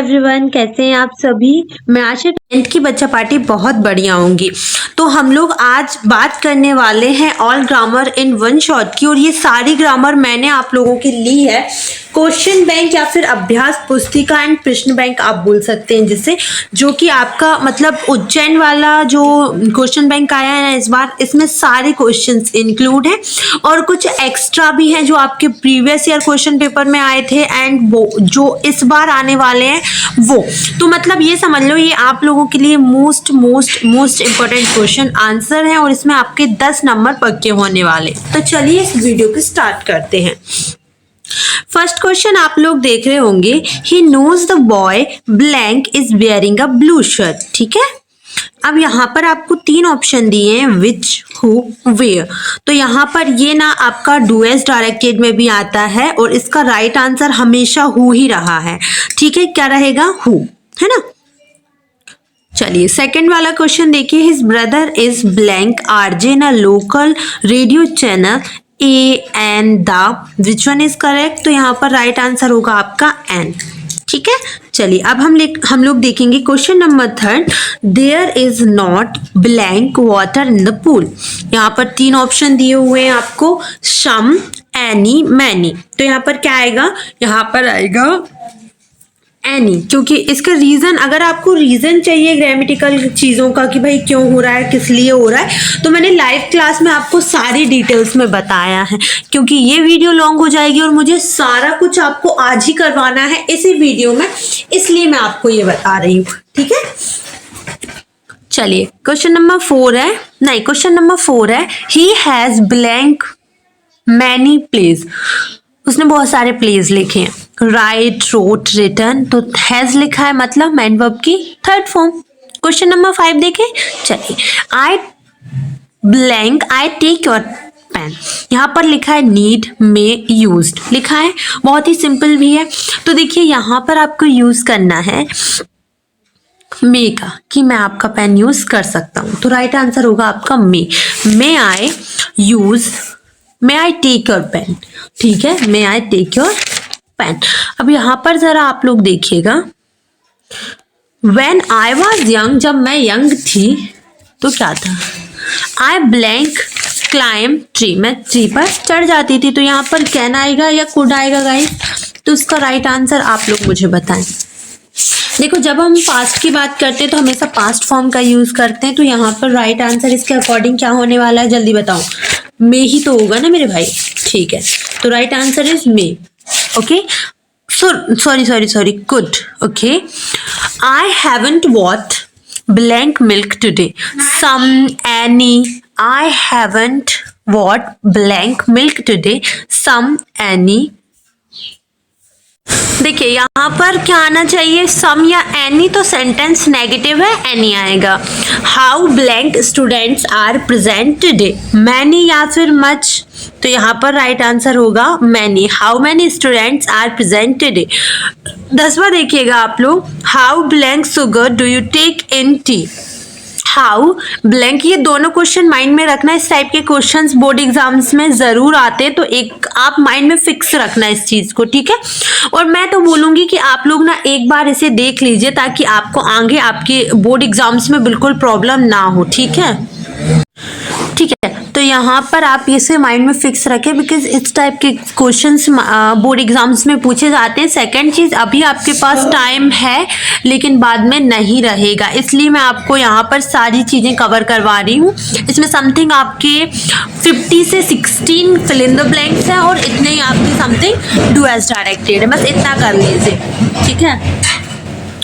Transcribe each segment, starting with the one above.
Everyone, कैसे हैं आप सभी। मैं आशा 10th की बच्चा पार्टी बहुत बढ़िया होंगी। तो हम लोग आज बात करने वाले हैं all grammar in one shot की, और ये सारी ग्रामर मैंने आप लोगों की ली है क्वेश्चन बैंक या फिर अभ्यास पुस्तिका एंड प्रश्न बैंक आप बोल सकते हैं जिससे, जो कि आपका मतलब उज्जैन वाला जो क्वेश्चन बैंक आया है ना इस बार, इसमें सारे क्वेश्चंस इंक्लूड हैं और कुछ एक्स्ट्रा भी हैं जो आपके प्रीवियस ईयर क्वेश्चन पेपर में आए थे एंड वो जो इस बार आने वाले हैं वो। तो मतलब ये समझ लो ये आप लोगों के लिए मोस्ट इंपॉर्टेंट क्वेश्चन आंसर है और इसमें आपके 10 नंबर पक्के होने वाले। तो चलिए इस वीडियो को स्टार्ट करते हैं। फर्स्ट क्वेश्चन आप लोग देख रहे होंगे, he knows the boy blank is wearing a blue shirt. ठीक है, अब यहाँ पर आपको 3 ऑप्शन दिए हैं, विच, हु, वेयर। तो यहाँ पर ये ना आपका डू एज डायरेक्टेड में भी आता है और इसका राइट आंसर हमेशा हु ही रहा है। ठीक है, क्या रहेगा, हु, है ना। चलिए सेकंड वाला क्वेश्चन देखिए, his brother is blank RJ in a local radio channel A and the, which one is correct. तो यहाँ पर राइट आंसर होगा आपका एन। ठीक है, चलिए अब हम लोग देखेंगे question number 3, there is not blank water in the pool. यहाँ पर 3 ऑप्शन दिए हुए हैं आपको, सम, एनी, मैनी। तो यहाँ पर क्या आएगा, यहाँ पर आएगा एनी, क्योंकि इसका रीजन, अगर आपको रीजन चाहिए ग्रामेटिकल चीज़ों का कि भाई क्यों हो रहा है, किस लिए हो रहा है, तो मैंने लाइव क्लास में आपको सारी डिटेल्स में बताया है। क्योंकि ये वीडियो लॉन्ग हो जाएगी और मुझे सारा कुछ आपको आज ही करवाना है इसी वीडियो में, इसलिए मैं आपको ये बता रही हूँ। ठीक है, चलिए क्वेश्चन नंबर 4 है, नहीं क्वेश्चन नंबर 4 है, he has blank many plays. उसने बहुत सारे प्लेज लिखे हैं, राइट, रोट, रिटर्न। तो हैज लिखा है मतलब मैन वर्ब की 3rd फॉर्म। क्वेश्चन नंबर 5 देखें, चलिए, I blank I take your pen. यहाँ पर लिखा है नीड, मे, यूज्ड लिखा है, बहुत ही सिंपल भी है। तो देखिए यहाँ पर आपको यूज करना है मे का, कि मैं आपका पेन यूज कर सकता हूँ। तो राइट आंसर होगा आपका may I use, may I take your pen. ठीक है, may I take your pen. अब यहाँ पर जरा आप लोग देखिएगा, व्हेन आई वॉज यंग, जब मैं यंग थी तो क्या था, आई ब्लैंक क्लाइम ट्री, मैं ट्री पर चढ़ जाती थी। तो यहाँ पर कैन आएगा या कुड आएगा गाइस, तो इसका राइट आंसर आप लोग मुझे बताएं। देखो जब हम पास्ट की बात करते हैं तो हमेशा पास्ट फॉर्म का यूज करते हैं, तो यहाँ पर राइट आंसर इसके अकॉर्डिंग क्या होने वाला है, जल्दी बताओ, मे ही तो होगा ना मेरे भाई। ठीक है, तो right answer is may. Okay, sorry could. Okay, I haven't what blank milk today, some, any. I haven't what blank milk today, some, any. देखिए यहाँ पर क्या आना चाहिए, सम या एनी, तो सेंटेंस नेगेटिव है, एनी आएगा। How blank students are present today, many या फिर मच। तो यहाँ पर राइट आंसर होगा many, how many students are present today. 10वां देखिएगा आप लोग, how blank sugar do you take in tea. How blank, ये दोनों क्वेश्चन माइंड में रखना, इस टाइप के क्वेश्चंस बोर्ड एग्जाम्स में जरूर आते हैं, तो एक आप माइंड में फिक्स रखना इस चीज को। ठीक है, और मैं तो बोलूंगी कि आप लोग ना एक बार इसे देख लीजिए ताकि आपको आगे आपके बोर्ड एग्जाम्स में बिल्कुल प्रॉब्लम ना हो। ठीक है, ठीक है, तो यहाँ पर आप इसे माइंड में फिक्स रखें, बिकॉज इस टाइप के क्वेश्चंस बोर्ड एग्जाम्स में पूछे जाते हैं। सेकंड चीज़, अभी आपके पास टाइम है लेकिन बाद में नहीं रहेगा, इसलिए मैं आपको यहाँ पर सारी चीज़ें कवर करवा रही हूँ। इसमें समथिंग आपके 50 से 16 फिल इन द ब्लैंक्स है और इतने ही आपकी समथिंग डू एज डायरेक्टेड है, बस इतना कर लीजिए। ठीक है,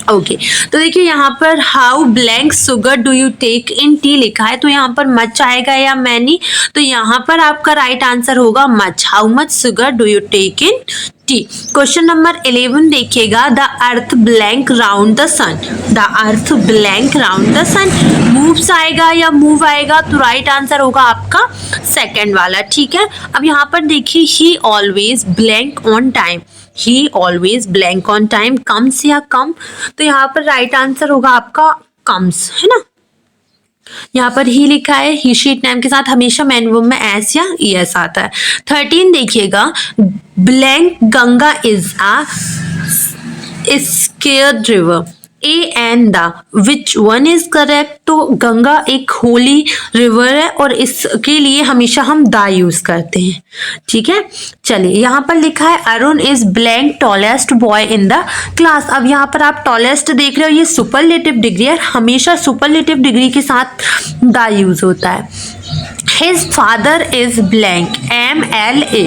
ओके, तो देखिए यहाँ पर how blank sugar do you take in tea लिखा है, तो यहाँ पर मच आएगा या मैनी। तो यहाँ पर आपका राइट आंसर होगा much, how much sugar do you take in tea. Question number 11 देखिएगा, the earth blank round the sun, the earth blank round the sun, moves आएगा या मूव आएगा, तो राइट आंसर होगा आपका सेकंड वाला। ठीक है, अब यहाँ पर देखिए, ही always blank on time, he always blank on time, comes या कम, तो यहाँ पर राइट आंसर होगा आपका कम्स, है ना। यहाँ पर ही लिखा है, ही शीट नेम के साथ हमेशा मैन वर्ब में एस या ईएस आता है। 13 देखिएगा, blank Ganga is a scared river. A and the, which one is correct? तो गंगा एक होली रिवर है और इसके लिए हमेशा हम दा यूज करते हैं, ठीक है। चलिए यहाँ पर लिखा है Arun is blank tallest boy in the class. अब यहाँ पर आप टॉलेस्ट देख रहे हो, ये सुपरलेटिव डिग्री है, हमेशा सुपरलेटिव डिग्री के साथ दा यूज होता है। His father is blank, MLA,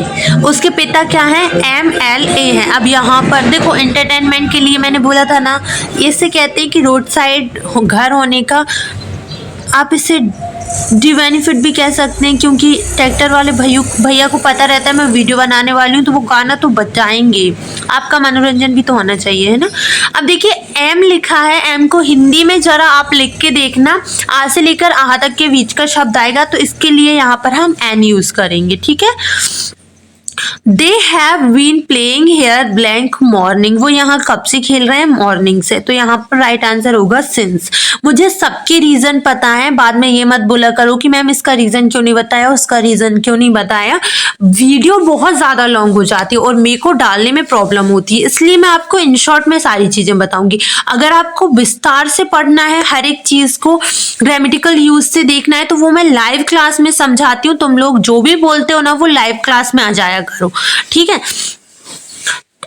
उसके पिता क्या है, MLA है। अब यहाँ पर देखो एंटरटेनमेंट के लिए मैंने बोला था ना, इससे कहते हैं कि रोड साइड घर होने का आप इसे डी बेनिफिट भी कह सकते हैं, क्योंकि ट्रैक्टर वाले भैया को पता रहता है मैं वीडियो बनाने वाली हूँ, तो वो गाना तो बजाएंगे, आपका मनोरंजन भी तो होना चाहिए, है ना। अब देखिए एम लिखा है, एम को हिंदी में जरा आप लिख के देखना, आ से लेकर आहा तक के बीच का शब्द आएगा, तो इसके लिए यहाँ पर हम एन यूज करेंगे, ठीक है। They have been playing here blank morning, वो यहाँ कब से खेल रहे हैं, मॉर्निंग से, तो यहाँ पर राइट आंसर होगा सिंस। मुझे सबके रीजन पता है, बाद में ये मत बोला करो कि मैम इसका रीजन क्यों नहीं बताया, उसका रीजन क्यों नहीं बताया, वीडियो बहुत ज्यादा लॉन्ग हो जाती है और मेरे को डालने में प्रॉब्लम होती है, इसलिए मैं आपको इन शॉर्ट में सारी चीजें बताऊंगी। अगर आपको विस्तार से पढ़ना है, हर एक चीज को ग्रामेटिकल यूज से देखना है, तो वो मैं लाइव क्लास में समझाती हूँ, तुम लोग जो भी बोलते हो ना वो लाइव क्लास में आ जाया करो, ठीक है।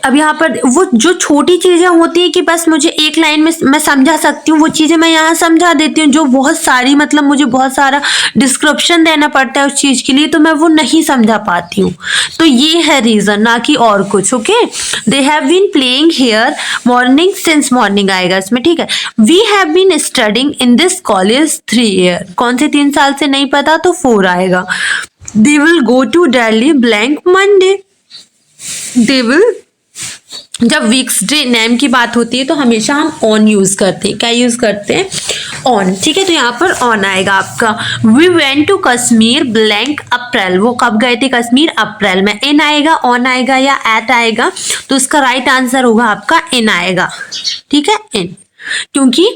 अब यहाँ पर वो जो छोटी चीजें होती है कि बस मुझे एक लाइन में मैं समझा सकती हूँ, वो चीजें मैं यहाँ समझा देती हूँ, जो बहुत सारी मतलब मुझे बहुत सारा डिस्क्रिप्शन देना पड़ता है उस चीज के लिए, तो मैं वो नहीं समझा पाती हूँ, तो ये है रीजन, ना कि और कुछ। Okay, they have been playing here morning since, morning आएगा इसमें, ठीक है। We have been studying in this college 3 year, कौन से 3 साल से नहीं पता, तो 4 आएगा। They will go to Delhi blank Monday, they will, जब वीक्स डे नेम की बात होती है तो हमेशा हम ऑन यूज करते हैं, क्या यूज करते हैं, ऑन, ठीक है। तो यहाँ पर ऑन आएगा आपका। We went to Kashmir blank April, वो कब गए थे कश्मीर, अप्रैल में। इन आएगा, ऑन आएगा या एट आएगा, तो इसका राइट आंसर होगा आपका इन आएगा, ठीक है, इन, क्योंकि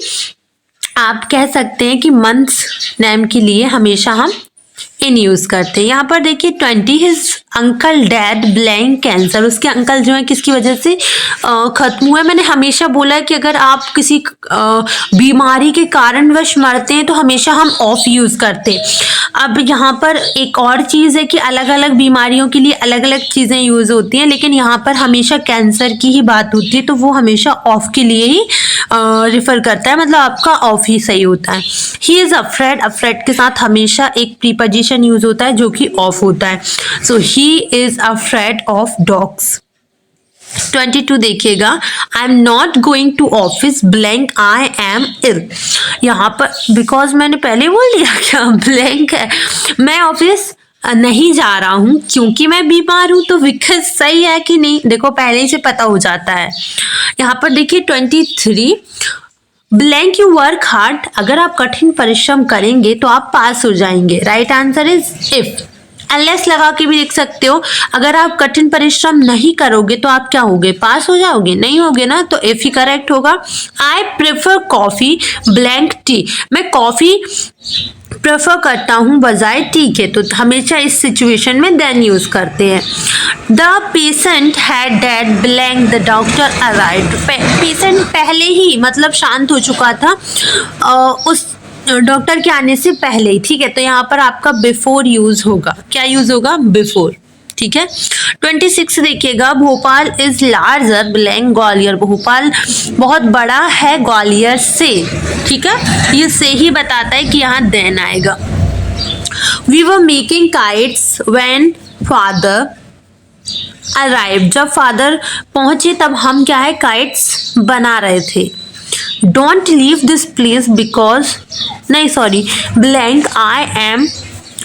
आप कह सकते हैं कि मंथ्स नेम के लिए हमेशा हम इन यूज करते हैं। यहाँ पर देखिए 20 his uncle dad blank cancer, उसके अंकल जो है किसकी वजह से खत्म हुआ है। मैंने हमेशा बोला है कि अगर आप किसी बीमारी के कारणवश मरते हैं तो हमेशा हम ऑफ यूज करते हैं। अब यहाँ पर एक और चीज़ है कि अलग अलग बीमारियों के लिए अलग अलग चीज़ें यूज होती हैं, लेकिन यहाँ पर हमेशा कैंसर की ही बात होती है, तो वो हमेशा ऑफ के लिए ही रिफर करता है, मतलब आपका ऑफ ही सही होता है। ही इज अफ्रेड, अफ्रेड के साथ हमेशा एक प्रीपोजिशन यूज होता है जो कि ऑफ होता है, so he is afraid of dogs. 22 देखिएगा, I am not going to office blank I am ill, यहाँ पर बिकॉज मैंने पहले बोल दिया क्या ब्लैंक है, मैं ऑफिस नहीं जा रहा हूँ क्योंकि मैं बीमार हूँ, तो विकल्प सही है कि नहीं, देखो पहले ही से पता हो जाता है। यहाँ पर देखिए 23, ब्लैंक यू वर्क हार्ड, अगर आप कठिन परिश्रम करेंगे तो आप पास हो जाएंगे, right answer is if. Unless लगा के भी लिख सकते हो, अगर आप कठिन परिश्रम नहीं करोगे तो आप क्या होगे, पास हो जाओगे, नहीं होगे ना, तो इफ ही करेक्ट होगा। I prefer coffee blank T, मैं कॉफी प्रेफर करता हूँ बजाय टी के, तो हमेशा इस सिचुएशन में देन यूज करते हैं। The patient had dead blank the doctor arrived, patient पहले ही मतलब शांत हो चुका था उस डॉक्टर के आने से पहले ही, ठीक है, तो यहाँ पर आपका बिफोर यूज होगा, क्या यूज होगा, बिफोर, ठीक है। 26 देखिएगा, Bhopal is larger blank Gwalior, Bhopal बहुत बड़ा है ग्वालियर से, ठीक है, ये से ही बताता है कि यहाँ देन आएगा। We were making kites when father arrived, जब फादर पहुंचे तब हम क्या है, काइट्स बना रहे थे। Don't leave this place because, नहीं sorry, blank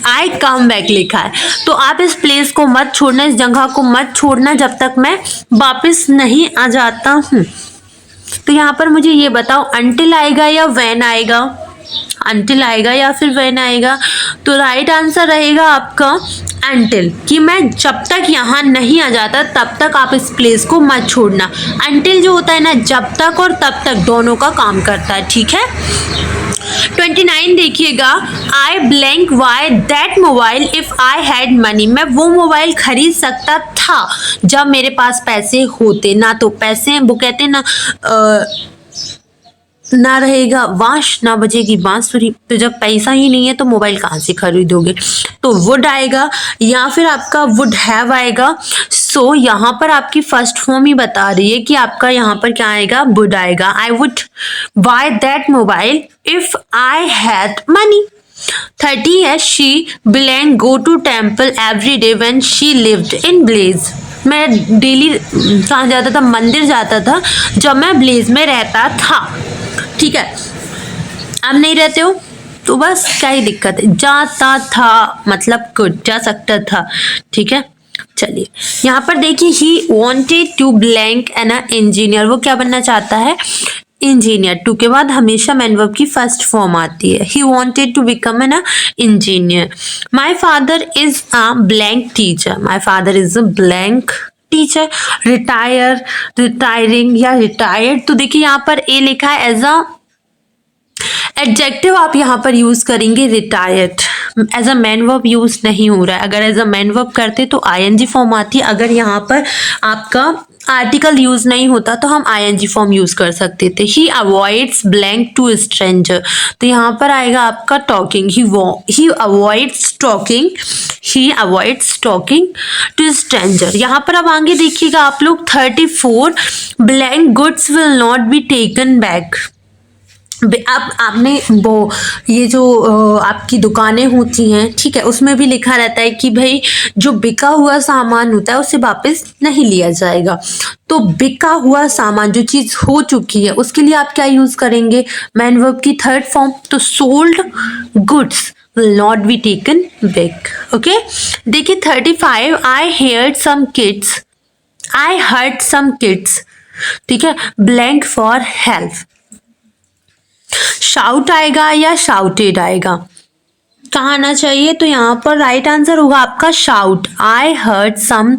I come back लिखा है, तो आप इस प्लेस को मत छोड़ना, इस जगह को मत छोड़ना जब तक मैं वापस नहीं आ जाता हूँ। तो यहाँ पर मुझे ये बताओ, अंटिल आएगा या व्हेन आएगा, अंटिल आएगा या फिर व्हेन आएगा, तो राइट आंसर रहेगा आपका अंटिल, कि मैं जब तक यहाँ नहीं आ जाता तब तक आप इस प्लेस को मत छोड़ना। अंटिल जो होता है ना, जब तक और तब तक दोनों का काम करता है, ठीक है। 29 देखिएगा, I blank buy that mobile if I had money. मैं वो मोबाइल खरीद सकता था जब मेरे पास पैसे होते। ना तो पैसे, वो कहते ना ना रहेगा वाश ना बजेगी बांसुरी। तो जब पैसा ही नहीं है तो मोबाइल कहाँ से खरीदोगे। तो वुड आएगा या फिर आपका वुड हैव आएगा। सो यहाँ पर आपकी फर्स्ट फॉर्म ही बता रही है कि आपका यहाँ पर क्या आएगा, वुड आएगा। I would buy that mobile if I had money. 30 है, she blank go to temple every day when she lived in blaze. मैं डेली कहाँ जाता था, मंदिर जाता था जब मैं ब्लेज में रहता था। ठीक है, अब नहीं रहते हो तो बस क्या ही दिक्कत है, जाता था मतलब कुछ जा सकता था। ठीक है, चलिए यहाँ पर देखिए, he wanted to blank an engineer. वो क्या बनना चाहता है, इंजीनियर। टू के बाद हमेशा मैन वर्ब की फर्स्ट फॉर्म आती है। He wanted to become an engineer. My father is a blank teacher. My father is a blank teacher. Retire, retiring या रिटायर्ड। तो देखिए यहाँ पर ए लिखा है एज अ एडजेक्टिव, आप यहाँ पर यूज करेंगे retired. As a main verb use नहीं हो रहा है। अगर एज अ मैन वर्ब करते तो आईएनजी फॉर्म आती। अगर यहाँ पर आपका आर्टिकल यूज नहीं होता तो हम आईएनजी फॉर्म यूज कर सकते थे। He avoids blank to stranger. तो यहाँ पर आएगा आपका talking. He avoids talking, he avoids talking to stranger. यहाँ पर अब आगे देखिएगा आप लोग 34, blank goods will not be taken back. अब आपने वो ये जो आपकी दुकानें होती हैं, ठीक है, उसमें भी लिखा रहता है कि भाई जो बिका हुआ सामान होता है उसे वापस नहीं लिया जाएगा। तो बिका हुआ सामान, जो चीज़ हो चुकी है, उसके लिए आप क्या यूज़ करेंगे, मैन वर्ब की थर्ड फॉर्म। तो sold goods will not be taken back. Okay, देखिए 35, I heard some kids, I heard some kids, ठीक है, blank for help। शाउट आएगा या शाउटेड आएगा, कहाँ आना चाहिए, तो यहाँ पर राइट आंसर होगा आपका shout. I heard some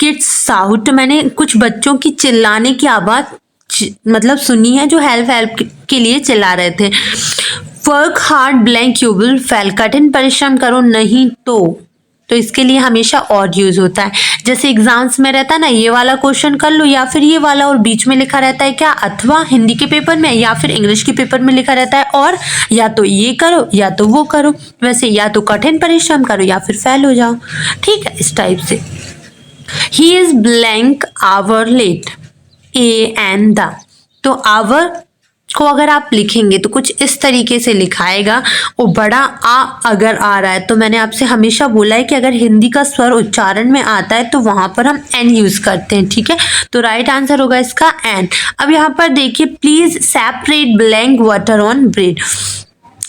kids shout. मैंने कुछ बच्चों की चिल्लाने की आवाज मतलब सुनी है जो हेल्प के लिए चिल्ला रहे थे। Work hard blank you will fail. कठिन परिश्रम करो नहीं तो इसके लिए हमेशा और यूज होता है। जैसे एग्जाम्स में रहता है ना, ये वाला क्वेश्चन कर लो या फिर ये वाला, और बीच में लिखा रहता है क्या, अथवा हिंदी के पेपर में या फिर इंग्लिश के पेपर में लिखा रहता है और या तो ये करो या तो वो करो। वैसे या तो कठिन परिश्रम करो या फिर फेल हो जाओ। ठीक है, इस टाइप से। He is blank hour late, A and the. तो आवर को अगर आप लिखेंगे तो कुछ इस तरीके से लिखाएगा, वो बड़ा आ अगर आ रहा है तो मैंने आपसे हमेशा बोला है कि अगर हिंदी का स्वर उच्चारण में आता है तो वहां पर हम एन यूज करते हैं। ठीक है, तो राइट आंसर होगा इसका एन। अब यहाँ पर देखिए, please separate blank water on bread.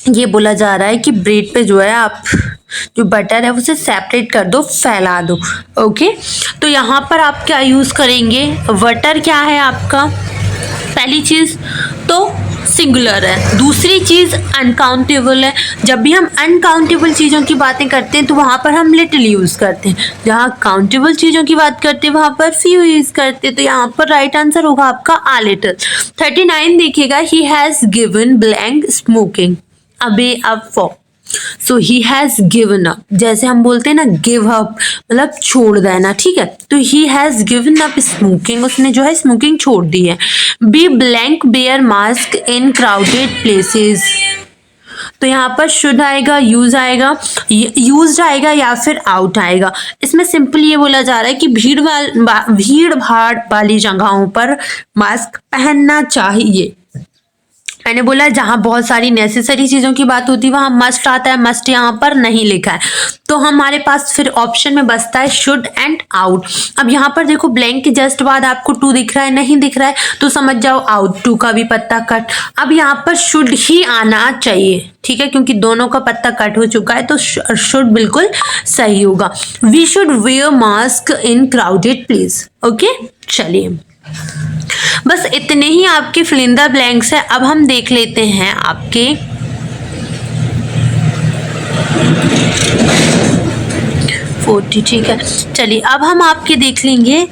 ये बोला जा रहा है कि ब्रेड पे जो है आप जो बटर है उसे सेपरेट कर दो, फैला दो। ओके, तो यहाँ पर आप क्या यूज करेंगे, बटर क्या है आपका, पहली चीज तो सिंगुलर है, दूसरी चीज अनकाउंटेबल है। जब भी हम अनकाउंटेबल चीज़ों की बातें करते हैं तो वहाँ पर हम लिटिल यूज़ करते हैं, जहाँ काउंटेबल चीज़ों की बात करते हैं वहाँ पर फ्यू यूज़ करते हैं। तो यहाँ पर राइट आंसर होगा आपका आ लिटिल। 39 देखिएगा, he has given blank smoking अबे up for. So he has given up, जैसे हम बोलते हैं ना गिव अप मतलब छोड़ देना। ठीक है, तो he has given up smoking, उसने जो है स्मोकिंग छोड़ दी है। Be blank wear mask in crowded places. तो यहाँ पर शुड आएगा, यूज आएगा, यूज्ड आएगा या फिर आउट आएगा। इसमें सिंपल ये बोला जा रहा है कि भीड़ भाड़ वाली जगहों पर मास्क पहनना चाहिए। मैंने बोला जहाँ बहुत सारी नेसेसरी चीज़ों की बात होती है वहाँ मस्ट आता है, मस्ट यहाँ पर नहीं लिखा है। तो हमारे पास फिर ऑप्शन में बचता है शुड एंड आउट। अब यहाँ पर देखो ब्लैंक के जस्ट बाद आपको टू दिख रहा है, नहीं दिख रहा है तो समझ जाओ आउट, टू का भी पत्ता कट। अब यहाँ पर शुड ही आना चाहिए, ठीक है, क्योंकि दोनों का पत्ता कट हो चुका है तो शुड बिल्कुल सही होगा। We should wear mask in crowded place. Okay, चलिए बस इतने ही आपके फिल इन द ब्लैंक्स है। अब हम देख लेते हैं आपके 40। ठीक है, चलिए अब हम आपके देख लेंगे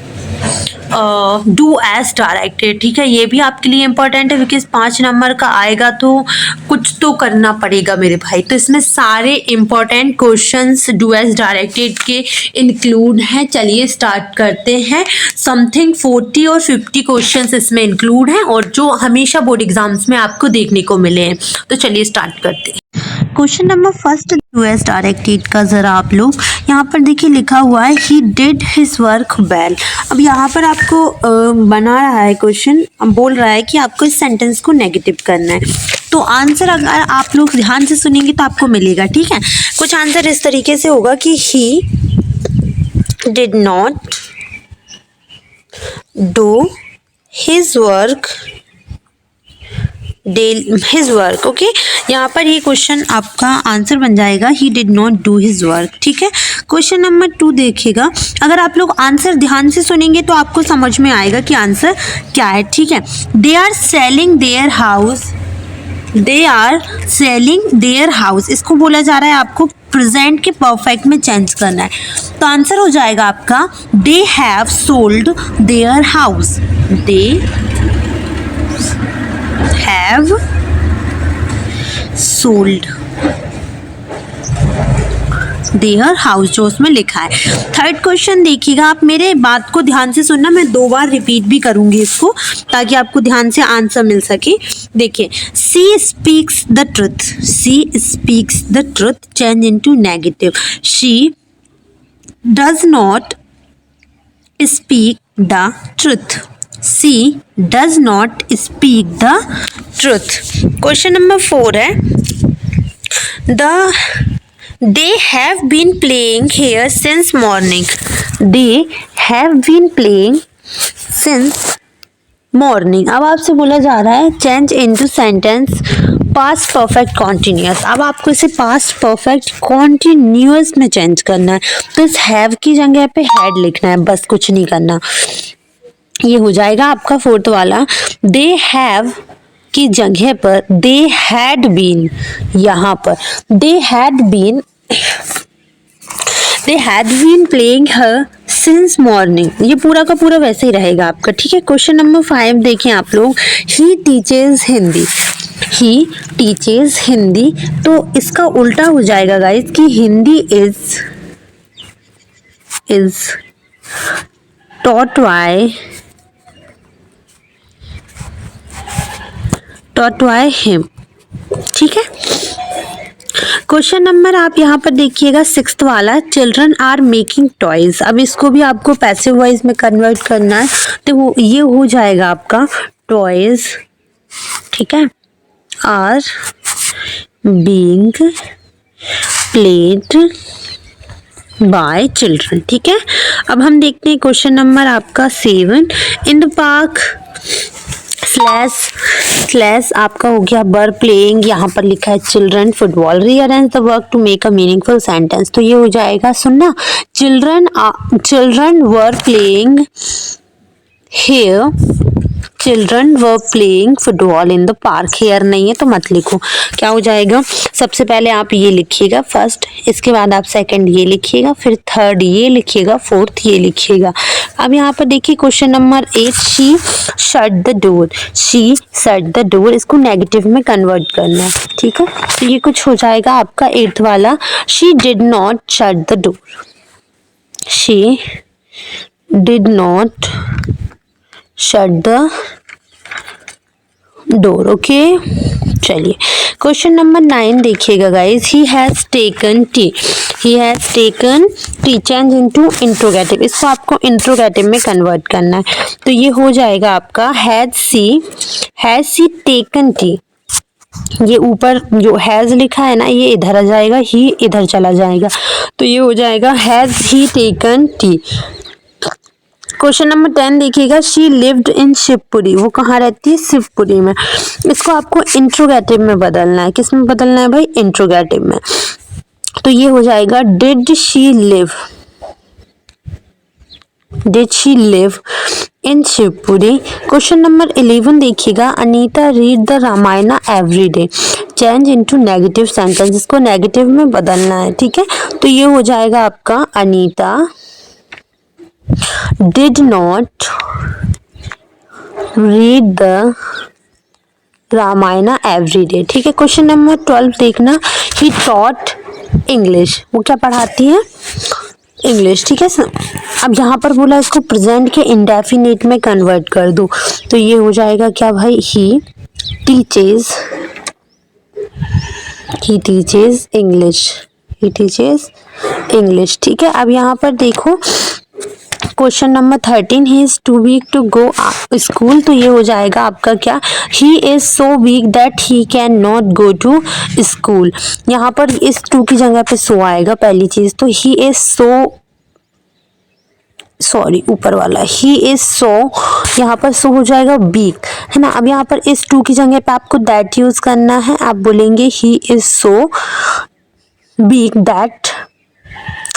डू एज डायरेक्टेड, ठीक है, ये भी आपके लिए इंपॉर्टेंट है बिकॉज 5 नंबर का आएगा तो कुछ तो करना पड़ेगा मेरे भाई। तो इसमें सारे important questions do as directed के इंक्लूड हैं। चलिए स्टार्ट करते हैं। समथिंग 40 और 50 क्वेश्चंस इसमें इंक्लूड हैं और जो हमेशा बोर्ड एग्जाम्स में आपको देखने को मिले हैं। तो चलिए स्टार्ट करते हैं। Question number first do as directed का ज़रा आप लोग यहाँ पर देखिए लिखा हुआ है he did his work well. अब यहाँ पर आपको बना रहा है क्वेश्चन, बोल रहा है कि आपको इस सेंटेंस को नेगेटिव करना है। तो आंसर अगर आप लोग ध्यान से सुनेंगे तो आपको मिलेगा, ठीक है। कुछ आंसर इस तरीके से होगा कि ही did not do his work his work, okay. यहाँ पर ये क्वेश्चन आपका आंसर बन जाएगा ही did not do his work, ठीक है। क्वेश्चन नंबर 2 देखिएगा, अगर आप लोग आंसर ध्यान से सुनेंगे तो आपको समझ में आएगा कि आंसर क्या है, ठीक है। They are selling their house, they are selling their house, इसको बोला जा रहा है आपको प्रेजेंट के परफेक्ट में चेंज करना है। तो आंसर हो जाएगा आपका they have sold there house, they have sold their house, जो उसमें लिखा है। थर्ड क्वेश्चन देखिएगा, आप मेरे बात को ध्यान से सुनना, मैं 2 बार रिपीट भी करूंगी इसको ताकि आपको ध्यान से आंसर मिल सके। देखिए, she speaks the truth, she speaks the truth change into negative, she does not speak the truth, she does not speak the truth। Question number 4 है they have been playing here since morning, they have been playing since morning। अब आपसे बोला जा रहा है change into sentence past perfect continuous. अब आपको इसे पास्ट परफेक्ट कॉन्टिन्यूअस में चेंज करना है, तो इस हैव की जगह पे हैड लिखना है, बस कुछ नहीं करना। ये हो जाएगा आपका 4th वाला, दे हैव की जगह पर दे हैड बीन, यहाँ पर they had been playing here since morning, ये पूरा का पूरा वैसे ही रहेगा आपका, ठीक है। क्वेश्चन नंबर 5 देखें आप लोग, ही टीचेज हिंदी, ही टीचेज हिंदी, तो इसका उल्टा हो जाएगा गाइस कि Hindi is taught by him, ठीक है। क्वेश्चन नंबर आप यहाँ पर देखिएगा 6th वाला, चिल्ड्रन आर मेकिंग टॉयज। अब इसको भी आपको पैसिव वॉइस में कन्वर्ट करना है, तो वो ये हो जाएगा आपका टॉयज, ठीक है, are being played by children, ठीक है। अब हम देखते हैं क्वेश्चन नंबर आपका 7, इन द पार्क स्लैश आपका हो गया वर प्लेइंग, यहाँ पर लिखा है children football, rearrange the work to make a meaningful sentence, तो ये हो जाएगा, सुनना, children were playing here, children were playing football in the park, here नहीं है तो मत लिखो। क्या हो जाएगा, सबसे पहले आप ये लिखिएगा फर्स्ट, इसके बाद आप सेकंड ये लिखिएगा, फिर थर्ड ये लिखिएगा, फोर्थ ये लिखिएगा। अब यहाँ पर देखिए question number 8, she shut the door, she shut the door, इसको नेगेटिव में कन्वर्ट करना है, ठीक है। तो ये कुछ हो जाएगा आपका 8th वाला, she did not shut the door, she did not shut the door, okay. चलिए क्वेश्चन नंबर 9 देखिएगा guys, he has taken T, he has taken tea change into interrogative, इसको आपको इंट्रोगेटिव में कन्वर्ट करना है, तो ये हो जाएगा आपका हैज सी टेकन टी, ये ऊपर जो हैज लिखा है ना ये इधर आ जाएगा, ही इधर चला जाएगा, तो ये हो जाएगा has he taken T. Question number 10 देखिएगा, शी लिव्ड इन शिवपुरी, वो कहाँ रहती है, शिवपुरी में, इसको आपको इंट्रोगेटिव में बदलना है, किस में बदलना है भाई, इंट्रोगेटिव में, तो ये हो जाएगा did she live in Shivpuri. Question number 11 देखिएगा, Anita read the Ramayana every day, change into negative sentence, इसको नेगेटिव में बदलना है, ठीक है। तो ये हो जाएगा आपका Anita did not read the Ramayana every day. ठीक है, क्वेश्चन नंबर 12 देखना, ही टॉट इंग्लिश, वो क्या पढ़ाती है? इंग्लिश। ठीक है सर, अब यहाँ पर बोला इसको प्रेजेंट के इंडेफिनिट में कन्वर्ट कर दो, तो ये हो जाएगा क्या भाई? He teaches English, he teaches English. ठीक है, अब यहाँ पर देखो question number 13, he is too weak to go school, तो ये हो जाएगा आपका क्या? He is so weak that he can not go to school. यहाँ पर इस टू की जगह पे सो आएगा पहली चीज, तो ही इज सो, सॉरी ऊपर वाला, ही इज सो, यहाँ पर सो हो जाएगा वीक, है ना। अब यहाँ पर इस टू की जगह पे आपको दैट यूज करना है, आप बोलेंगे he is so weak that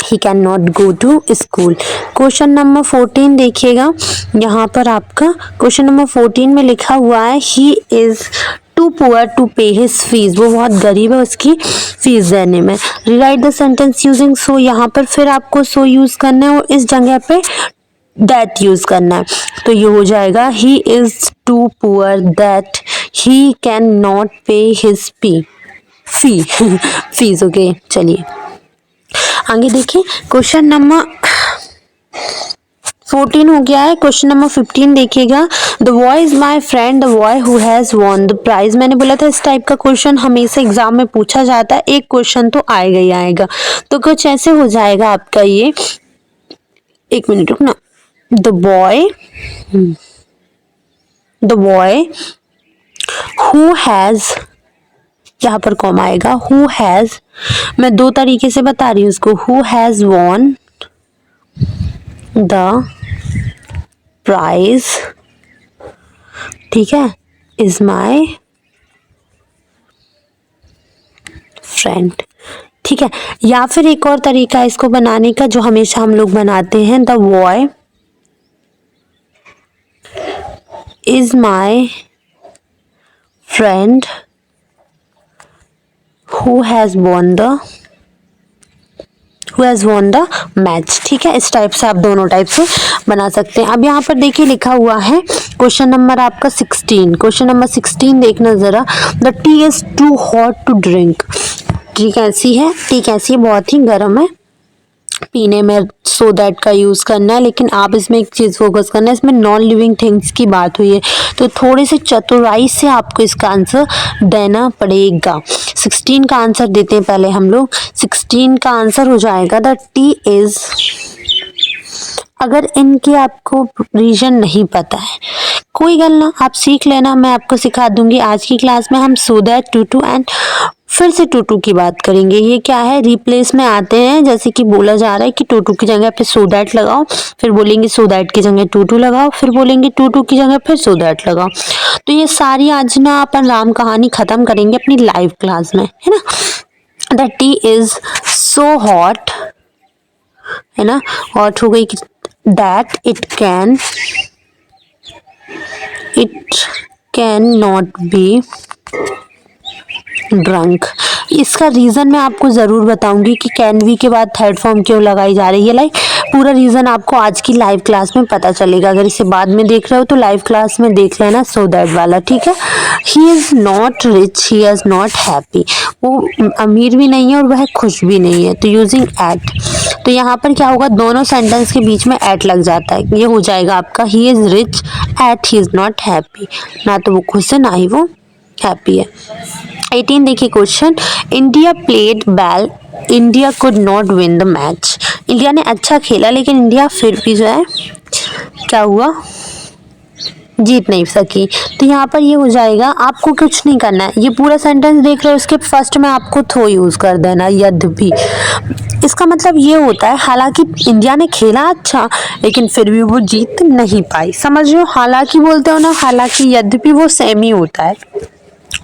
he can not go to school. Question number 14 देखिएगा, यहाँ पर आपका क्वेश्चन नंबर 14 में लिखा हुआ है he is too poor to pay his fees, वो बहुत गरीब है उसकी फीस देने में। Rewrite the sentence using so, यहाँ पर फिर आपको सो यूज करना है और इस जगह पे दैट यूज करना है, तो ये हो जाएगा he is too poor that he can not pay his fees. Okay, चलिए आगे देखिए, क्वेश्चन नंबर 14 हो गया है। क्वेश्चन नंबर 15 देखिएगा, the boy is my friend the boy who has won the prize. मैंने बोला था इस टाइप का क्वेश्चन हमेशा एग्जाम में पूछा जाता है, एक क्वेश्चन तो आएगा ही आएगा, तो कुछ ऐसे हो जाएगा आपका ये, एक मिनट रुकना, द बॉय हु हैज, यहाँ पर कॉमा आएगा, हु हैज, मैं दो तरीके से बता रही हूँ उसको, who has won the prize, ठीक है, इज माई फ्रेंड। ठीक है, या फिर एक और तरीका है इसको बनाने का जो हमेशा हम लोग बनाते हैं, the boy is my friend who has won the match. ठीक है, इस टाइप से आप दोनों टाइप से बना सकते हैं। अब यहाँ पर देखिए लिखा हुआ है क्वेश्चन नंबर आपका 16, क्वेश्चन नंबर 16 देखना जरा, the tea is too hot to drink. Tea कैसी है? टी कैसी है? बहुत ही गर्म है पीने में, सो दैट का यूज करना है, लेकिन आप इसमें एक चीज फोकस करना है, इसमें नॉन लिविंग थिंग्स की बात हुई है, तो थोड़े से चतुराई से आपको इसका आंसर देना पड़ेगा। 16 का आंसर देते हैं पहले हम लोग। 16 का आंसर हो जाएगा द टी इज, अगर इनके आपको रीजन नहीं पता है कोई गल ना, आप सीख लेना, मैं आपको सिखा दूंगी आज की क्लास में। हम so that, too too and फिर से टू टू की बात करेंगे। ये क्या है? रिप्लेस में आते हैं, जैसे कि बोला जा रहा है कि टू टू की जगह पे सो दैट लगाओ, फिर बोलेंगे सो दैट की जगह टू टू लगाओ, फिर बोलेंगे टू टू की जगह फिर सो दैट लगाओ। तो ये सारी आज ना अपन राम कहानी खत्म करेंगे अपनी लाइव क्लास में, है ना। The tea is so hot, है ना, हॉट हो गई, that it can not be drunk. इसका रीजन मैं आपको जरूर बताऊंगी कि कैन बी के बाद थर्ड फॉर्म क्यों लगाई जा रही है। लाइक पूरा रीजन आपको आज की लाइव क्लास में पता चलेगा। अगर इसे बाद में देख रहे हो तो लाइव क्लास में देख लेना, सो दैट वाला। ठीक है, he is not rich, he is not happy, वो अमीर भी नहीं है और वह खुश भी नहीं है, तो यूजिंग एट, तो यहाँ पर क्या होगा, दोनों सेंटेंस के बीच में एट लग जाता है, ये हो जाएगा आपका he is rich yet he is not happy, ना तो वो खुश है ना ही वो हैप्पी है। 18 देखिए question, India played well, India could not win the match. India ने अच्छा खेला लेकिन इंडिया फिर भी जो है क्या हुआ, जीत नहीं सकी। तो यहाँ पर ये हो जाएगा, आपको कुछ नहीं करना है, ये पूरा सेंटेंस देख रहे हो, इसके फर्स्ट में आपको थो यूज कर देना, यद्यपि। इसका मतलब ये होता है हालांकि इंडिया ने खेला अच्छा लेकिन फिर भी वो जीत नहीं पाई, समझ रहे हो। हालांकि बोलते हो ना, हालांकि यद्यपि वो सेम ही होता है,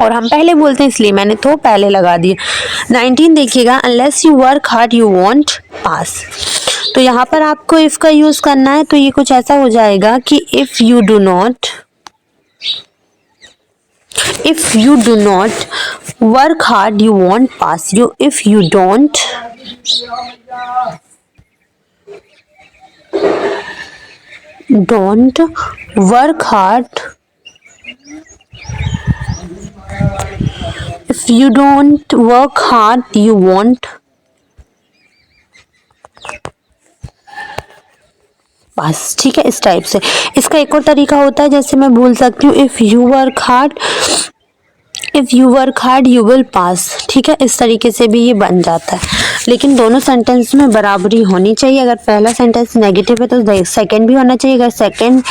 और हम पहले बोलते हैं इसलिए मैंने तो पहले लगा दिया। 19 देखिएगा, unless you work hard you won't pass. तो यहाँ पर आपको इफ का यूज करना है, तो ये कुछ ऐसा हो जाएगा कि if you do not work hard you won't pass, you if don't work hard if you don't work hard you won't बस ठीक है। इस टाइप से इसका एक और तरीका होता है, जैसे मैं बोल सकती हूँ if you work hard you will pass. ठीक है, इस तरीके से भी ये बन जाता है, लेकिन दोनों सेंटेंस में बराबरी होनी चाहिए। अगर पहला सेंटेंस नेगेटिव है तो सेकंड भी होना चाहिए, अगर सेकंड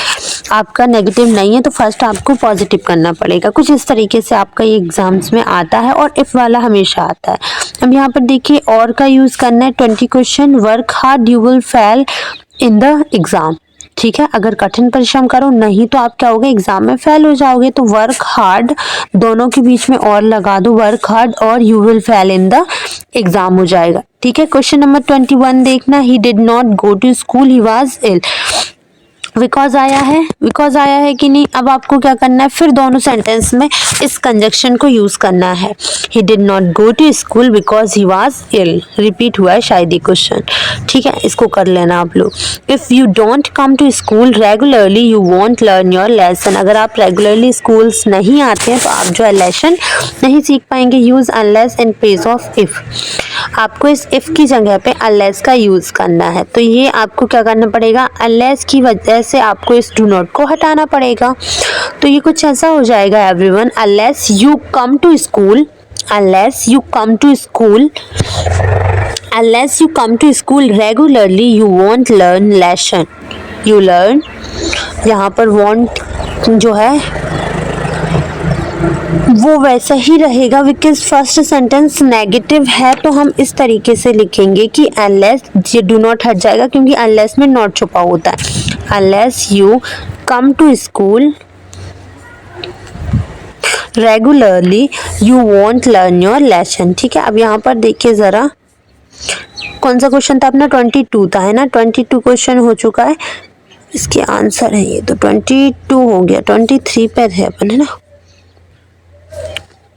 आपका नेगेटिव नहीं है तो फर्स्ट आपको पॉजिटिव करना पड़ेगा। कुछ इस तरीके से आपका ये एग्जाम्स में आता है और इफ़ वाला हमेशा आता है। अब यहाँ पर देखिए और का यूज़ करना है। 20 question, work hard you will fail in the exam. ठीक है, अगर कठिन परिश्रम करो नहीं तो आप क्या होगे, एग्जाम में फेल हो जाओगे। तो वर्क हार्ड दोनों के बीच में और लगा दो, वर्क हार्ड और you will fail in the exam हो जाएगा। ठीक है, क्वेश्चन नंबर 21 देखना। He did not go to school, he was ill. Because आया है कि नहीं। अब आपको क्या करना है, फिर दोनों सेंटेंस में इस कंजक्शन को यूज करना है। He did not go to school because he was ill. Repeat हुआ है शायद ये क्वेश्चन। ठीक है, इसको कर लेना आप लोग। If you don't come to school regularly you won't learn your lesson. अगर आप रेगुलरली स्कूल्स नहीं आते हैं तो आप जो है लेसन नहीं सीख पाएंगे। Use unless in place of if. आपको इस इफ की जगह पे अनलेस का यूज करना है। तो ये आपको क्या करना पड़ेगा, अनलेस की वजह से आपको इस डू नॉट को हटाना पड़ेगा। तो ये कुछ ऐसा हो जाएगा everyone, unless you come to school regularly you won't learn lesson. You learn, यहाँ पर वॉन्ट जो है वो वैसा ही रहेगा बिकॉज फर्स्ट सेंटेंस नेगेटिव है। तो हम इस तरीके से लिखेंगे कि अनलेस, ये डू नॉट हट जाएगा क्योंकि अनलेस में नॉट छुपा होता है। Unless you come to school regularly you won't learn your lesson. ठीक है, अब यहाँ पर देखिए ज़रा कौन सा क्वेश्चन था अपना, 22 था है ना। 22 क्वेश्चन हो चुका है, इसके आंसर है ये। तो 22 हो गया, 23 पे है अपन है ना।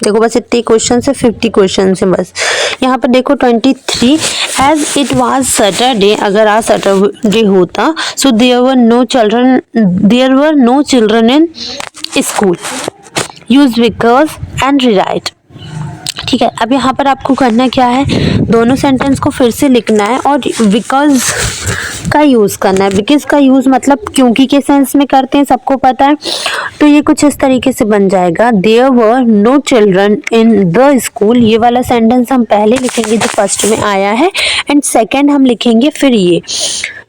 देखो बस इतने क्वेश्चन से 50 क्वेश्चन से बस। यहाँ पर देखो 23, एज इट वाज सैटरडे। अगर आज सैटरडे होता so there were no children in school. Use because and rewrite. ठीक है, अब यहाँ पर आपको करना क्या है, दोनों सेंटेंस को फिर से लिखना है और बिकॉज का यूज़ करना है। बिकॉज का यूज़ मतलब क्योंकि के सेंस में करते हैं, सबको पता है। तो ये कुछ इस तरीके से बन जाएगा, there were no children in the school. ये वाला सेंटेंस हम पहले लिखेंगे जो फर्स्ट में आया है, एंड सेकेंड हम लिखेंगे फिर ये,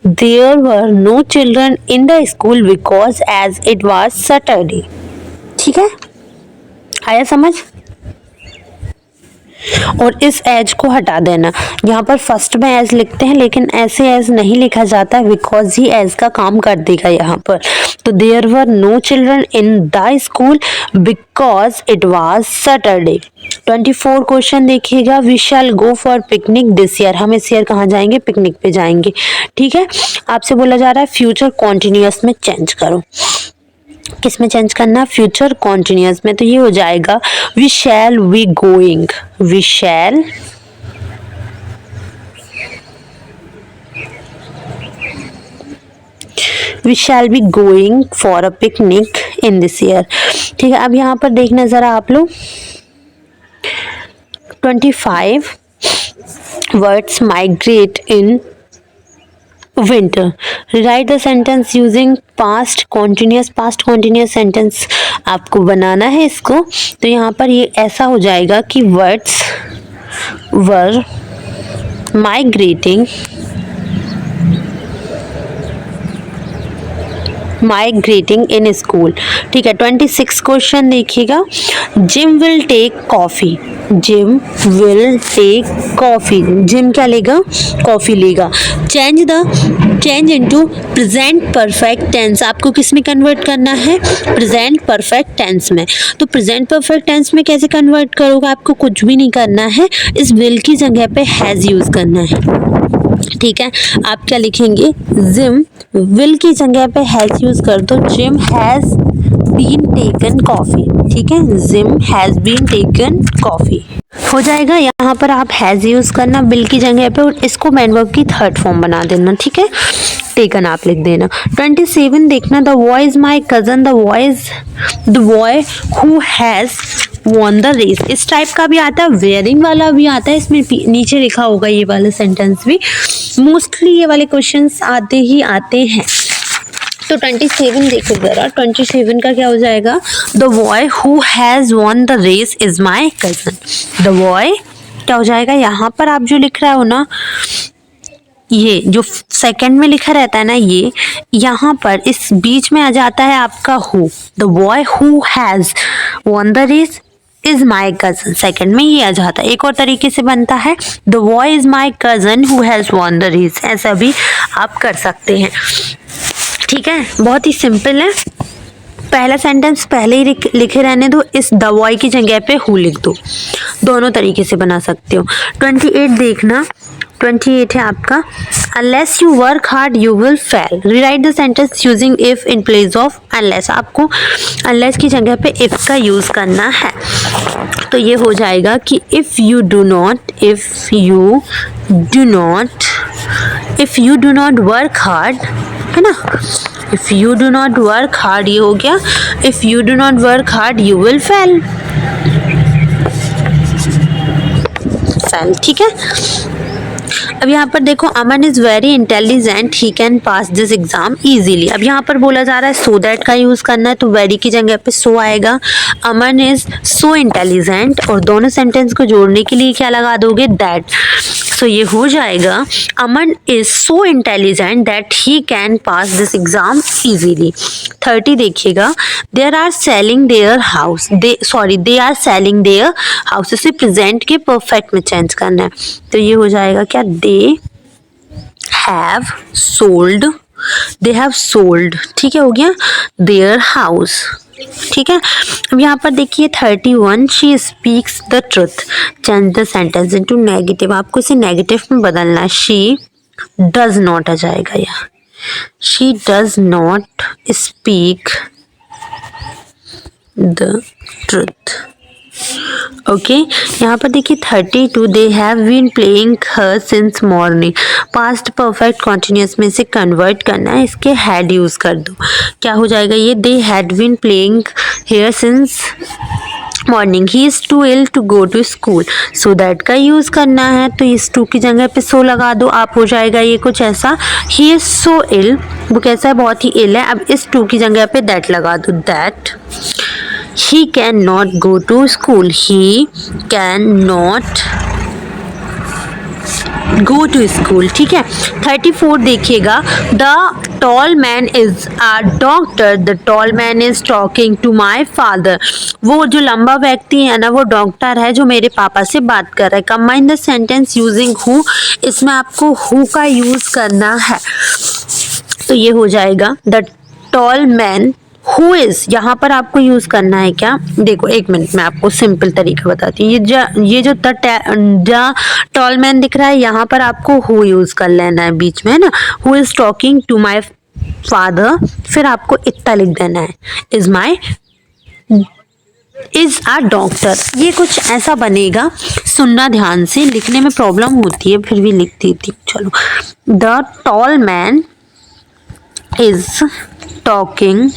there were no children in the school because as it was Saturday. ठीक है, आया समझ। और इस एज को हटा देना। यहाँ पर फर्स्ट में एज लिखते हैं लेकिन ऐसे एज नहीं लिखा जाता बिकॉज ही एज का काम कर देगा यहाँ पर। तो there were no children in the school because it was Saturday. 24 question देखिएगा। We shall go for picnic this year. हम इस ईयर कहाँ जाएंगे, पिकनिक पे जाएंगे। ठीक है, आपसे बोला जा रहा है फ्यूचर कॉन्टिन्यूअस में चेंज करो। किस में चेंज करना, फ्यूचर कॉन्टिन्यूअस में। तो ये हो जाएगा we shall be going, we shall be going for a picnic in this year. ठीक है, अब यहाँ पर देखना जरा आप लोग 25 words migrate in winter. Rewrite the sentence using past continuous sentence आपको बनाना है इसको। तो यहाँ पर ये ऐसा हो जाएगा कि words were migrating in school। ठीक है, 26 क्वेश्चन देखिएगा। Jim will take coffee, Jim will take coffee. Jim क्या लेगा, कॉफी लेगा। Change into present perfect tense. आपको किस में कन्वर्ट करना है, प्रेजेंट परफेक्ट टेंस में। तो प्रेजेंट परफेक्ट टेंस में कैसे कन्वर्ट करोगे, आपको कुछ भी नहीं करना है, इस विल की जगह पे हैज यूज करना है। ठीक है, आप क्या लिखेंगे, जिम विल की जगह पे हैज यूज कर दो। Jim has been taken coffee. ठीक है, Jim has been taken coffee. हो जाएगा। यहाँ पर आप हैज यूज करना बिल की जगह पे और इसको मैन वर्ब की थर्ड फॉर्म बना देना, ठीक है। टेकन आप लिख देना। 27 देखना, the boy is my cousin, the boy who has won the race. इस टाइप का भी आता है, वेयरिंग वाला भी आता है, इसमें नीचे लिखा होगा ये वाला सेंटेंस भी। मोस्टली ये वाले क्वेश्चंस आते ही आते हैं। तो 27 देखो जरा, 27 का क्या हो जाएगा, the boy who has won the race is my cousin. The boy क्या हो जाएगा, यहाँ पर आप जो लिख रहे हो ना, ये जो सेकंड में लिखा रहता है ना, ये यहाँ पर इस बीच में आ जाता है आपका who. The boy who has won the race is my cousin, second में ये आ जाता है। एक और तरीके से बनता है, the boy is my cousin who has won the race, ऐसा भी आप कर सकते हैं, ठीक है। बहुत ही सिंपल है। पहला सेंटेंस पहले ही लिखे रहने दो, इस द बॉय की जगह पे हु लिख दो, दोनों तरीके से बना सकते हो। 28 देखना, 28 है आपका, unless you work hard you will fail. Rewrite the sentence using if in place of unless. आपको अनलेस की जगह पे इफ का यूज करना है। तो ये हो जाएगा कि if you do not work hard, है ना, if you do not work hard, ये हो गया, if you do not work hard you will fail, ठीक है। अब यहाँ पर देखो, Aman is very intelligent, he can pass this exam easily. अब यहाँ पर बोला जा रहा है सो दैट का यूज करना है, तो वेरी की जगह पे सो आएगा। अमन इज सो इंटेलिजेंट, और दोनों सेंटेंस को जोड़ने के लिए क्या लगा दोगे, दैट। सो ये हो जाएगा, Aman is so intelligent that he can pass this exam easily. 30 देखिएगा, they are selling their house, they are selling their house, इसे प्रेजेंट के परफेक्ट में चेंज करना है। तो ये हो जाएगा क्या, दे हैव सोल्ड, ठीक है, हो गया देयर हाउस, ठीक है। अब यहाँ पर देखिए 31, she speaks the truth, change the sentence into negative. आपको इसे नेगेटिव में बदलना है, शी डज नॉट आ जाएगा यहाँ, she does not speak the truth, okay. यहाँ पर देखिए 32, they have been playing here since morning. Past perfect continuous में से कन्वर्ट करना है, इसके हैड यूज कर दो, क्या हो जाएगा ये, they had been playing here since morning, he is too ill to go to school. So that का यूज करना है, तो इस टू की जगह पे सो लगा दो, आप हो जाएगा ये कुछ ऐसा, ही इज सो इल, वो कैसा है, बहुत ही इल है। अब इस टू की जगह पे दैट लगा दो, that he cannot go to school, he cannot go to school, ठीक है। 34 देखिएगा, the tall man is a doctor, the tall man is talking to my father। वो जो लंबा व्यक्ति है ना, वो डॉक्टर है जो मेरे पापा से बात कर रहा है। Combine the sentence using who, इसमें आपको हु का यूज करना है, तो ये हो जाएगा, the tall man who is, यहाँ पर आपको यूज करना है क्या, देखो एक मिनट में आपको सिंपल तरीका बताती हूँ। ये जो टॉल मैन दिख रहा है, यहाँ पर आपको हु यूज कर लेना है बीच में, है ना, who is talking to my father, फिर आपको इतना लिख देना है, इज अ डॉक्टर। ये कुछ ऐसा बनेगा, सुनना ध्यान से, लिखने में प्रॉब्लम होती है, फिर भी लिख देती हूँ, चलो। The tall man is talking,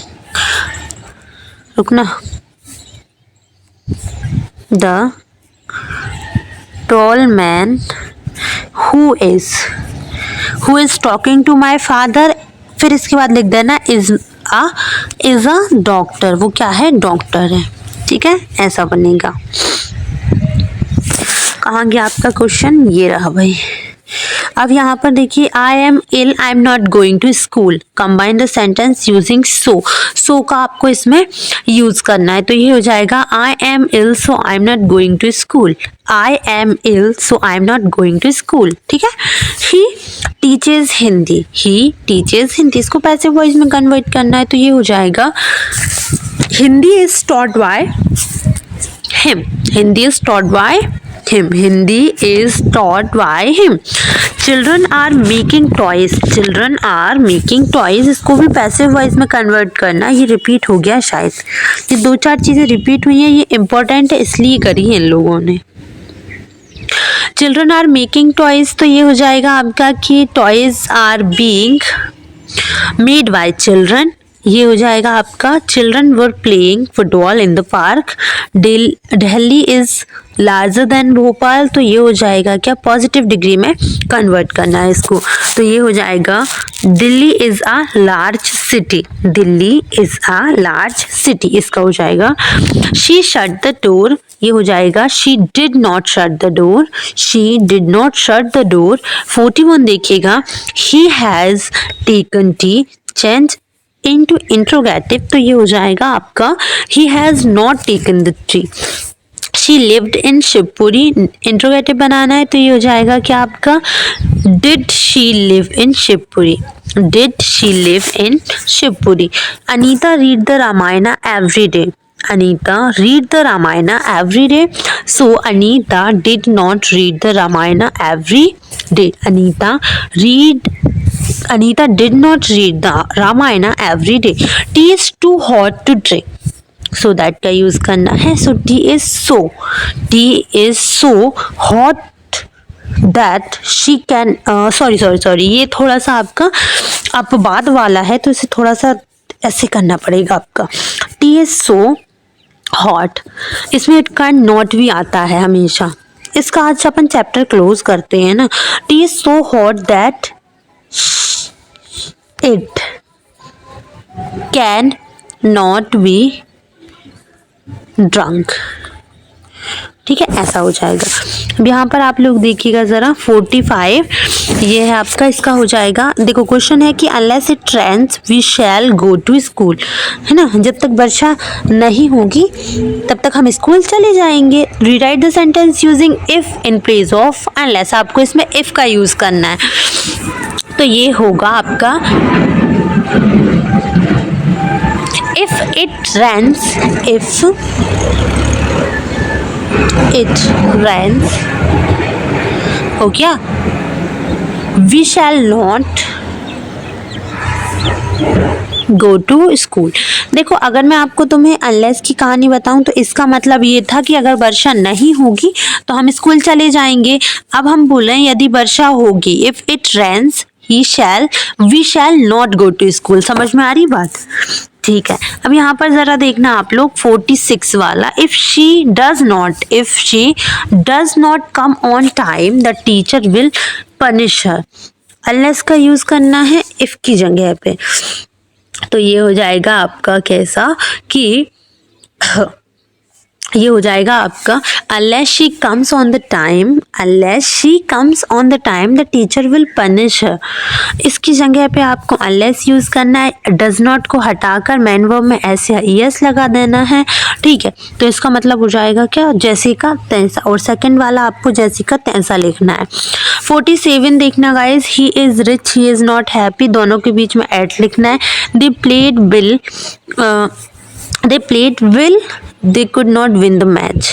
रुकना, the tall man who is talking to my father, फिर इसके बाद लिख देना इज अ डॉक्टर, वो क्या है, डॉक्टर है, ठीक है, ऐसा बनेगा। कहाँ गया आपका क्वेश्चन, ये रहा भाई। अब यहाँ पर देखिए, I am ill, I am not going to school. Combine the sentence using so का आपको इसमें यूज करना है, तो ये हो जाएगा, I am ill so I am not going to school, I am ill so I am not going to school, ठीक है। ही टीचेज हिंदी, इसको पैसिव वॉइस में कन्वर्ट करना है, तो ये हो जाएगा, Hindi is taught by him, Hindi is taught by him. Children are making toys, इसको भी पैसिव वॉइस में कन्वर्ट करना। ये रिपीट हो गया शायद, ये 2-4 चीज़ें रिपीट हुई हैं, ये इंपॉर्टेंट है इसलिए करी है इन लोगों ने। चिल्ड्रन आर मेकिंग टॉयज, तो ये हो जाएगा आपका कि toys are being made by children. ये हो जाएगा आपका children were playing football in the park. Delhi is larger than Bhopal, तो ये हो जाएगा क्या, पॉजिटिव डिग्री में कन्वर्ट करना है इसको। तो ये हो जाएगा Delhi is a large city, Delhi is a large city, इसका हो जाएगा। शी शट द डोर, ये हो जाएगा she did not shut the door, she did not shut the door. 41 देखिएगा, he has taken tea, change into interrogative, तो ये हो जाएगा आपका he has not taken the tea. She lived in Shivpuri, interrogative बनाना है, तो ये हो जाएगा क्या आपका, did she live in Shivpuri, did she live in Shivpuri. Anita read the Ramayana every day, Anita read the Ramayana every day. So Anita did not read the Ramayana every day. Anita did not read the Ramayana every day. Tea is too hot to drink. So that का use करना है. So tea is so hot that she can sorry ये थोड़ा सा आपका अपवाद वाला है, तो इसे थोड़ा सा ऐसे करना पड़ेगा आपका. टी इज सो हॉट, इसमें इट कैन नॉट भी आता है हमेशा. इसका आज अपन चैप्टर क्लोज करते हैं ना. T is so hot that it can not be drunk. ठीक है, ऐसा हो जाएगा. अब यहाँ पर आप लोग देखिएगा ज़रा 45, ये है आपका, इसका हो जाएगा. देखो क्वेश्चन है कि unless it rains we shall go to school, है ना. जब तक वर्षा नहीं होगी तब तक हम स्कूल चले जाएंगे. Rewrite the sentence using if in place of unless. आपको इसमें इफ का यूज़ करना है. तो ये होगा आपका if it rains, if it rains, हो गया. we shall not go to school. देखो अगर मैं आपको तुम्हें unless की कहानी बताऊं तो इसका मतलब ये था कि अगर वर्षा नहीं होगी तो हम स्कूल चले जाएंगे. अब हम बोलें यदि वर्षा होगी, if it rains we shall not go to school. समझ में आ रही बात? ठीक है. अब यहाँ पर जरा देखना आप लोग 46 वाला. If she does not come on time the teacher will punish her. Unless का यूज करना है इफ की जगह पे. तो ये हो जाएगा आपका कैसा कि ये हो जाएगा आपका unless she comes on the time the teacher will punish her. इसकी जगह पे आपको unless यूज करना है. does not को हटाकर main verb में ऐसे es लगा देना है. ठीक है, तो इसका मतलब हो जाएगा क्या, जैसे का तैसा. और सेकंड वाला आपको जैसे का तैसा लिखना है. 47 देखना guys. He is rich, he is not happy, दोनों के बीच में एट लिखना है. They played well, they could not win the match.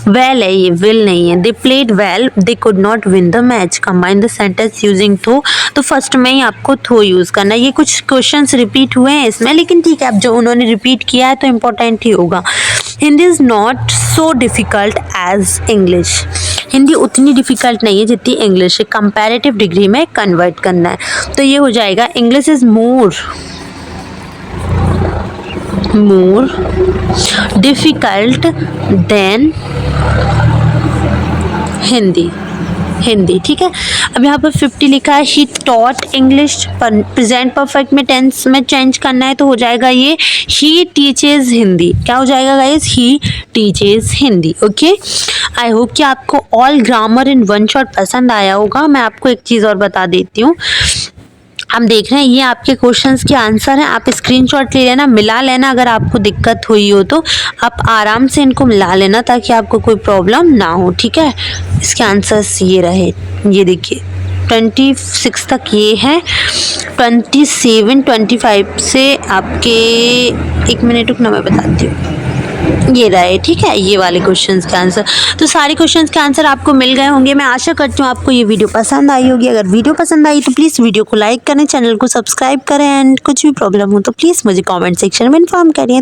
well है ये, will नहीं है. they played well, they could not win the match. combine the sentence using though. तो फर्स्ट में ही आपको though यूज करना है. ये कुछ क्वेश्चंस रिपीट हुए हैं इसमें, लेकिन ठीक है, अब जो उन्होंने रिपीट किया है तो इम्पोर्टेंट ही होगा. Hindi is not so difficult as English. Hindi उतनी डिफिकल्ट नहीं है जितनी इंग्लिश है. कंपैरेटिव डिग्री में कन्वर्ट करना है. तो ये हो जाएगा English is more difficult than Hindi. ठीक है. अब यहाँ पर 50 लिखा है. He taught English, present perfect में टेंस में चेंज करना है, तो हो जाएगा ये ही टीचेज हिंदी. क्या हो जाएगा guys, he teaches Hindi. Okay, I hope कि आपको all grammar in one shot पसंद आया होगा. मैं आपको एक चीज़ और बता देती हूँ. हम देख रहे हैं ये आपके क्वेश्चंस के आंसर हैं. आप स्क्रीनशॉट ले लेना, मिला लेना. अगर आपको दिक्कत हुई हो तो आप आराम से इनको मिला लेना ताकि आपको कोई प्रॉब्लम ना हो. ठीक है, इसके आंसर्स ये रहे. ये देखिए 26 तक ये है. 27 25 से आपके, एक मिनट रुकना मैं बताती हूँ, ये रहे. ठीक है, ये वाले क्वेश्चंस के आंसर. तो सारे क्वेश्चंस के आंसर आपको मिल गए होंगे. मैं आशा करती हूँ आपको ये वीडियो पसंद आई होगी. अगर वीडियो पसंद आई तो प्लीज़ वीडियो को लाइक करें, चैनल को सब्सक्राइब करें, एंड कुछ भी प्रॉब्लम हो तो प्लीज़ मुझे कमेंट सेक्शन में इन्फॉर्म करिए.